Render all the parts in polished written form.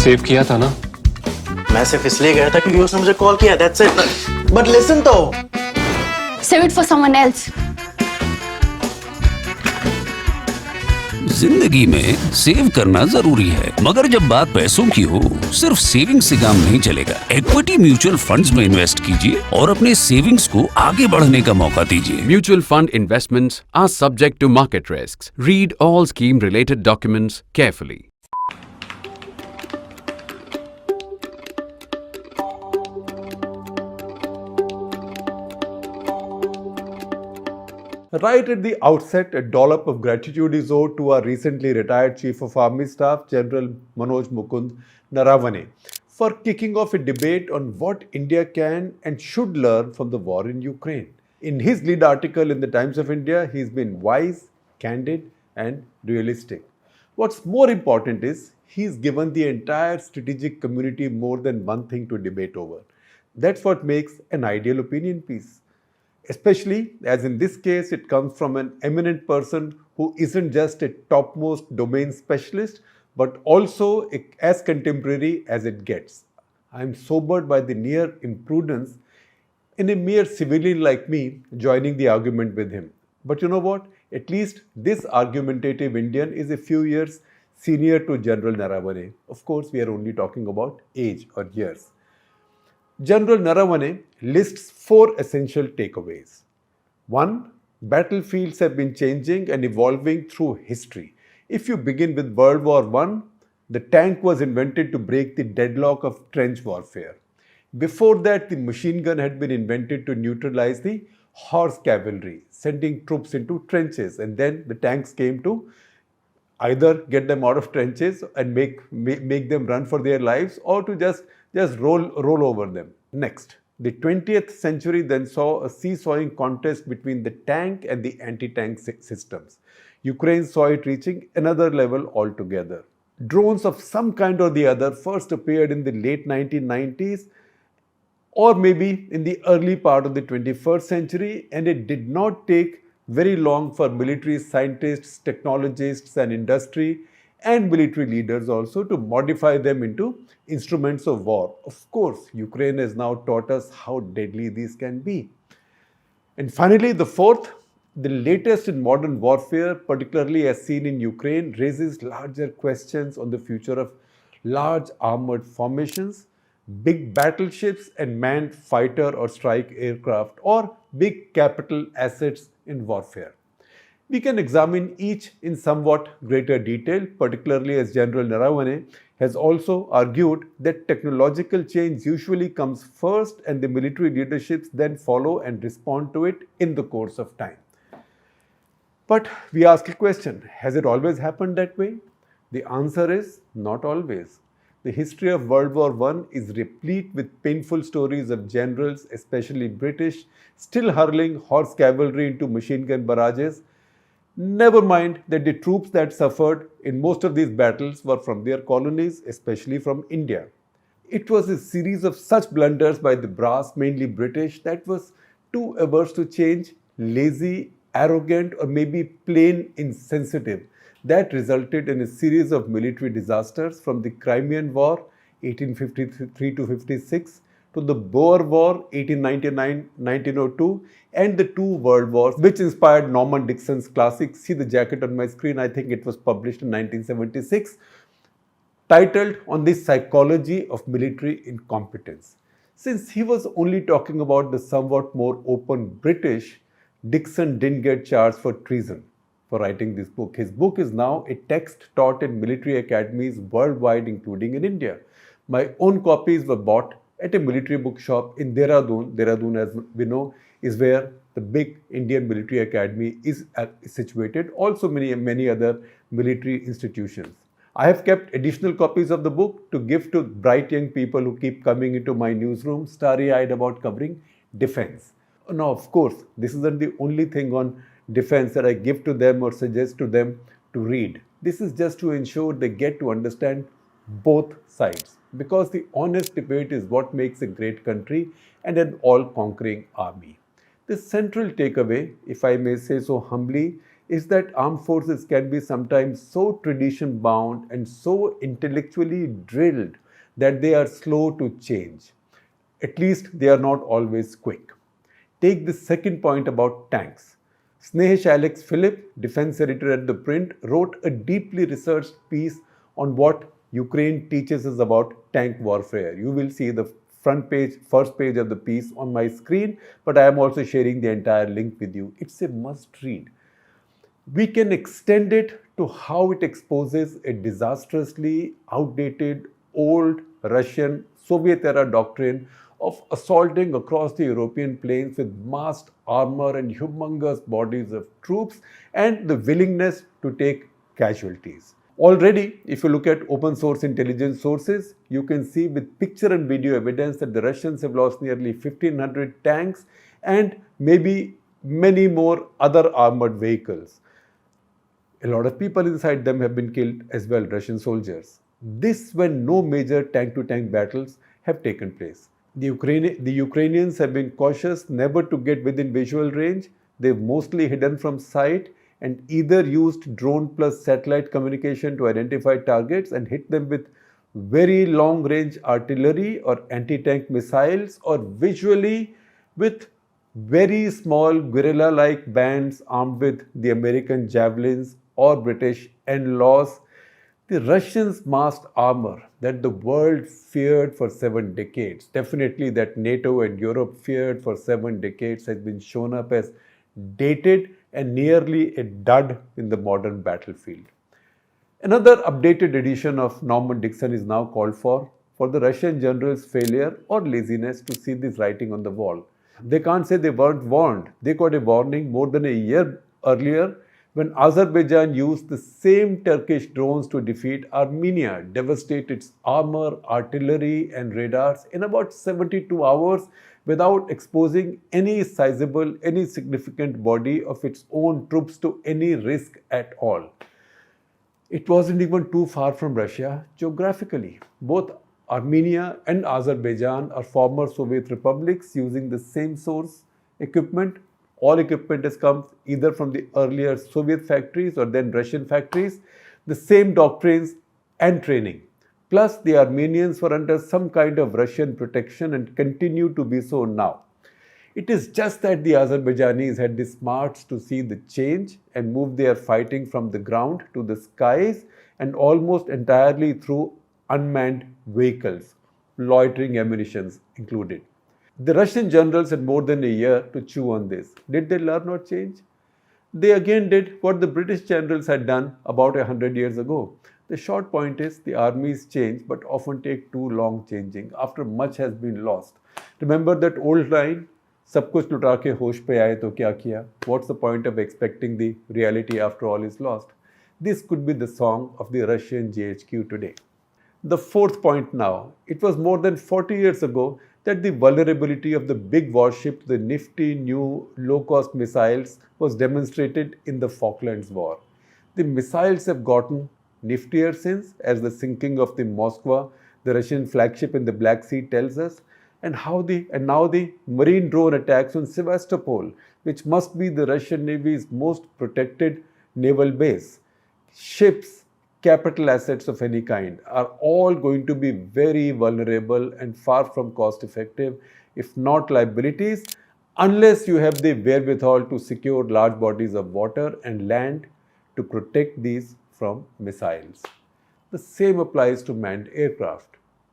Save किया था ना? मैं सिर्फ इसलिए गया था क्योंकि उसने मुझे कॉल किया, that's it. But listen तो. Save it for someone else. जिंदगी में सेव करना जरूरी है, मगर जब बात पैसों की हो, सिर्फ सेविंग से काम नहीं चलेगा। इक्विटी म्यूचुअल फंड्स में इन्वेस्ट कीजिए और अपने सेविंग्स को आगे बढ़ने का मौका दीजिए। Mutual fund investments are subject to market risks. Read all scheme-related documents carefully. Right at the outset, a dollop of gratitude is owed to our recently retired Chief of Army Staff, General Manoj Mukund Naravane, for kicking off a debate on what India can and should learn from the war in Ukraine. In his lead article in the Times of India, he's been wise, candid, and realistic. What's more important is he's given the entire strategic community more than one thing to debate over. That's what makes an ideal opinion piece. Especially as in this case, it comes from an eminent person who isn't just a topmost domain specialist, but also as contemporary as it gets. I am sobered by the near imprudence in a mere civilian like me joining the argument with him. But you know what? At least this argumentative Indian is a few years senior to General Naravane. Of course, we are only talking about age or years. General Naravane lists 4 essential takeaways. 1. Battlefields have been changing and evolving through history. If you begin with World War I, the tank was invented to break the deadlock of trench warfare. Before that, the machine gun had been invented to neutralize the horse cavalry, sending troops into trenches, and then the tanks came to either get them out of trenches and make them run for their lives, or to just roll over them. Next, the 20th century then saw a seesawing contest between the tank and the anti-tank systems. Ukraine saw it reaching another level altogether. Drones of some kind or the other first appeared in the late 1990s or maybe in the early part of the 21st century, and it did not take very long for military scientists, technologists, and industry and military leaders also to modify them into instruments of war. Of course, Ukraine has now taught us how deadly these can be. And finally, the fourth, the latest in modern warfare, particularly as seen in Ukraine, raises larger questions on the future of large armored formations, big battleships, and manned fighter or strike aircraft, or big capital assets in warfare. We can examine each in somewhat greater detail, particularly as General Naravane has also argued that technological change usually comes first and the military leaderships then follow and respond to it in the course of time. But we ask a question, has it always happened that way? The answer is not always. The history of World War I is replete with painful stories of generals, especially British, still hurling horse cavalry into machine gun barrages. Never mind that the troops that suffered in most of these battles were from their colonies, especially from India. It was a series of such blunders by the brass, mainly British, that was too averse to change, lazy, arrogant, or maybe plain insensitive, that resulted in a series of military disasters from the Crimean War 1853 to 56 to the Boer War 1899-1902 and the 2 world wars which inspired Norman Dixon's classic See the Jacket on My Screen. I think it was published in 1976, titled On the Psychology of Military Incompetence. Since he was only talking about the somewhat more open British, Dixon didn't get charged for treason for writing this book. His book is now a text taught in military academies worldwide, including in India. My own copies were bought at a military bookshop in Dehradun. Dehradun, as we know, is where the big Indian Military Academy is situated. Also many other military institutions. I have kept additional copies of the book to give to bright young people who keep coming into my newsroom starry-eyed about covering defense. Now, of course, this isn't the only thing on defense that I give to them or suggest to them to read. This is just to ensure they get to understand both sides, because the honest debate is what makes a great country and an all-conquering army. The central takeaway, if I may say so humbly, is that armed forces can be sometimes so tradition bound and so intellectually drilled that they are slow to change. At least they are not always quick. Take the second point about tanks. Snehesh Alex Philip, defense editor at ThePrint, wrote a deeply researched piece on what Ukraine teaches us about tank warfare. You will see the first page of the piece on my screen, but I am also sharing the entire link with you. It's a must read. We can extend it to how it exposes a disastrously outdated, old Russian Soviet era doctrine of assaulting across the European plains with massed armor and humongous bodies of troops and the willingness to take casualties. Already, if you look at open source intelligence sources, you can see with picture and video evidence that the Russians have lost nearly 1,500 tanks and maybe many more other armored vehicles. A lot of people inside them have been killed as well, Russian soldiers. This when no major tank-to-tank battles have taken place. The Ukrainians have been cautious never to get within visual range. They've mostly hidden from sight and either used drone plus satellite communication to identify targets and hit them with very long-range artillery or anti-tank missiles, or visually with very small guerrilla-like bands armed with the American javelins or British NLAWs. The Russians' massed armor that the world feared for 7 decades, definitely that NATO and Europe feared for 7 decades, has been shown up as dated and nearly a dud in the modern battlefield. Another updated edition of Norman Dixon is now called for the Russian general's failure or laziness to see this writing on the wall. They can't say they weren't warned. They got a warning more than a year earlier when Azerbaijan used the same Turkish drones to defeat Armenia, devastate its armor, artillery, and radars in about 72 hours without exposing any sizable, any significant body of its own troops to any risk at all. It wasn't even too far from Russia geographically. Both Armenia and Azerbaijan are former Soviet republics using the same source equipment. All equipment has come either from the earlier Soviet factories or then Russian factories, the same doctrines and training. Plus, the Armenians were under some kind of Russian protection and continue to be so now. It is just that the Azerbaijanis had the smarts to see the change and move their fighting from the ground to the skies and almost entirely through unmanned vehicles, loitering ammunitions included. The Russian generals had more than a year to chew on this. Did they learn or change? They again did what the British generals had done about 100 years ago. The short point is the armies change but often take too long changing after much has been lost. Remember that old line, सब कुछ लुटा के होश पे आए तो क्या किया? What's the point of expecting the reality after all is lost? This could be the song of the Russian GHQ today. The fourth point now. It was more than 40 years ago that the vulnerability of the big warship to the nifty new low-cost missiles was demonstrated in the Falklands War. The missiles have gotten niftier since, as the sinking of the Moskva, the Russian flagship in the Black Sea, tells us, and now the marine drone attacks on Sevastopol, which must be the Russian Navy's most protected naval base. Ships, capital assets of any kind, are all going to be very vulnerable and far from cost effective, if not liabilities, unless you have the wherewithal to secure large bodies of water and land to protect these from missiles. The same applies to manned aircraft.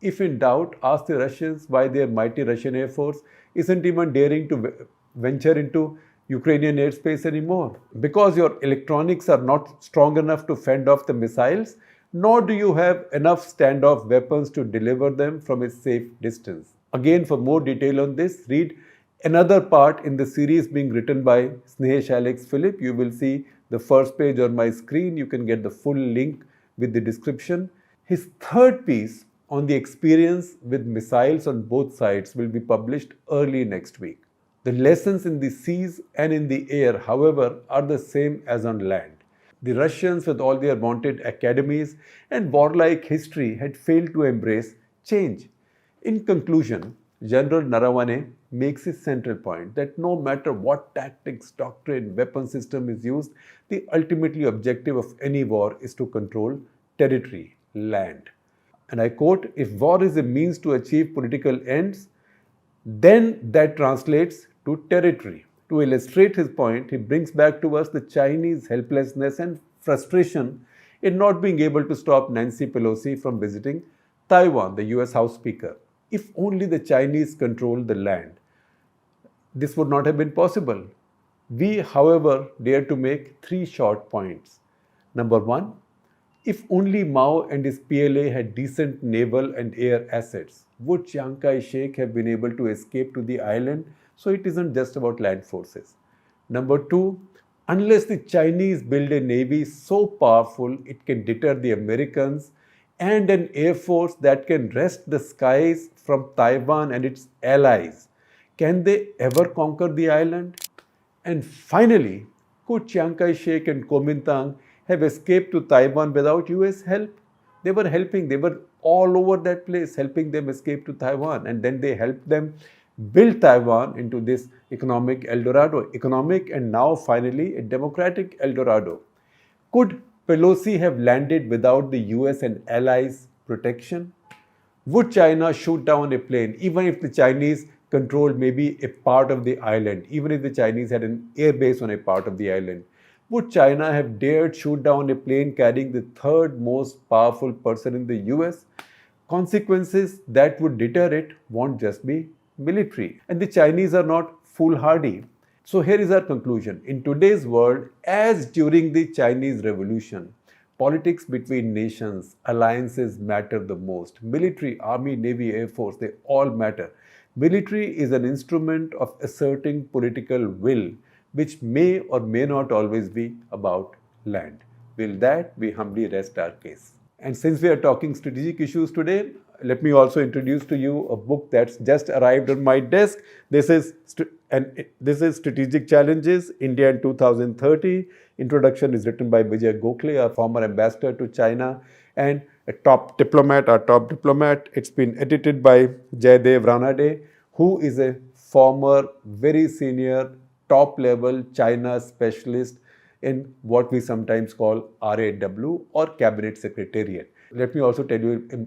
If in doubt, ask the Russians why their mighty Russian Air Force isn't even daring to venture into Ukrainian airspace anymore. Because your electronics are not strong enough to fend off the missiles, nor do you have enough standoff weapons to deliver them from a safe distance. Again, for more detail on this, read another part in the series being written by Snehesh Alex Philip. You will see the first page on my screen. You can get the full link with the description. His third piece on the experience with missiles on both sides will be published early next week. The lessons in the seas and in the air, however, are the same as on land. The Russians, with all their vaunted academies and warlike history, had failed to embrace change. In conclusion, General Naravane makes his central point that no matter what tactics, doctrine, weapon system is used, the ultimately objective of any war is to control territory, land. And I quote, if war is a means to achieve political ends, then that translates to territory. To illustrate his point, he brings back to us the Chinese helplessness and frustration in not being able to stop Nancy Pelosi from visiting Taiwan, the US House Speaker. If only the Chinese controlled the land, this would not have been possible. We, however, dare to make three short points. Number one, if only Mao and his PLA had decent naval and air assets, would Chiang Kai-shek have been able to escape to the island? So it isn't just about land forces. Number two, unless the Chinese build a navy so powerful it can deter the Americans and an air force that can wrest the skies from Taiwan and its allies, can they ever conquer the island? And finally, could Chiang Kai-shek and Kuomintang have escaped to Taiwan without US help? They were helping, they were all over that place helping them escape to Taiwan, and then they helped them build Taiwan into this economic El Dorado, economic and now finally a democratic El Dorado. Could Pelosi have landed without the US and allies' protection? Would China shoot down a plane even if the Chinese controlled maybe a part of the island, even if the Chinese had an air base on a part of the island? Would China have dared shoot down a plane carrying the third most powerful person in the US? Consequences that would deter it won't just be military. And the Chinese are not foolhardy. So here is our conclusion. In today's world, as during the Chinese Revolution, politics between nations, alliances matter the most. Military, army, navy, air force, they all matter. Military is an instrument of asserting political will, which may or may not always be about land. With that, we humbly rest our case. And since we are talking strategic issues today, let me also introduce to you a book that's just arrived on my desk. This is Strategic Challenges, India in 2030. Introduction is written by Vijay Gokhale, our former ambassador to China and our top diplomat. It's been edited by Jaydev Ranade, who is a former, very senior, top-level China specialist in what we sometimes call RAW or Cabinet Secretariat. Let me also tell you a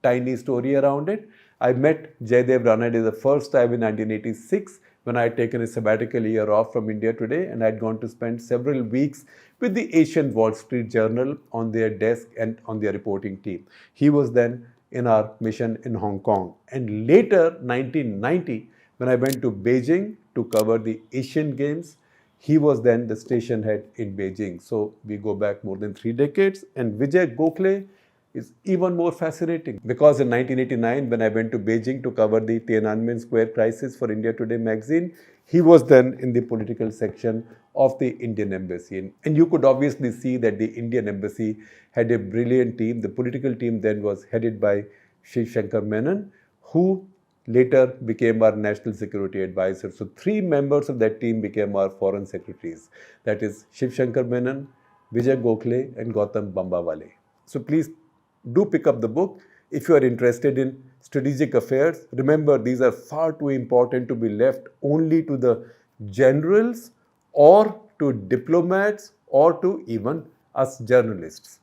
tiny story around it. I met Jaydev Ranade the first time in 1986 when I had taken a sabbatical year off from India Today, and I had gone to spend several weeks with the Asian Wall Street Journal on their desk and on their reporting team. He was then in our mission in Hong Kong. And later, 1990, when I went to Beijing to cover the Asian Games, he was then the station head in Beijing. So we go back more than 3 decades. And Vijay Gokhale is even more fascinating because in 1989, when I went to Beijing to cover the Tiananmen Square crisis for India Today magazine, he was then in the political section of the Indian Embassy. And you could obviously see that the Indian Embassy had a brilliant team. The political team then was headed by Shiv Shankar Menon, who later became our national security advisor. So 3 members of that team became our foreign secretaries. That is Shiv Shankar Menon, Vijay Gokhale and Gautam Bambawale. So please do pick up the book. If you are interested in strategic affairs, remember these are far too important to be left only to the generals or to diplomats or to even us journalists.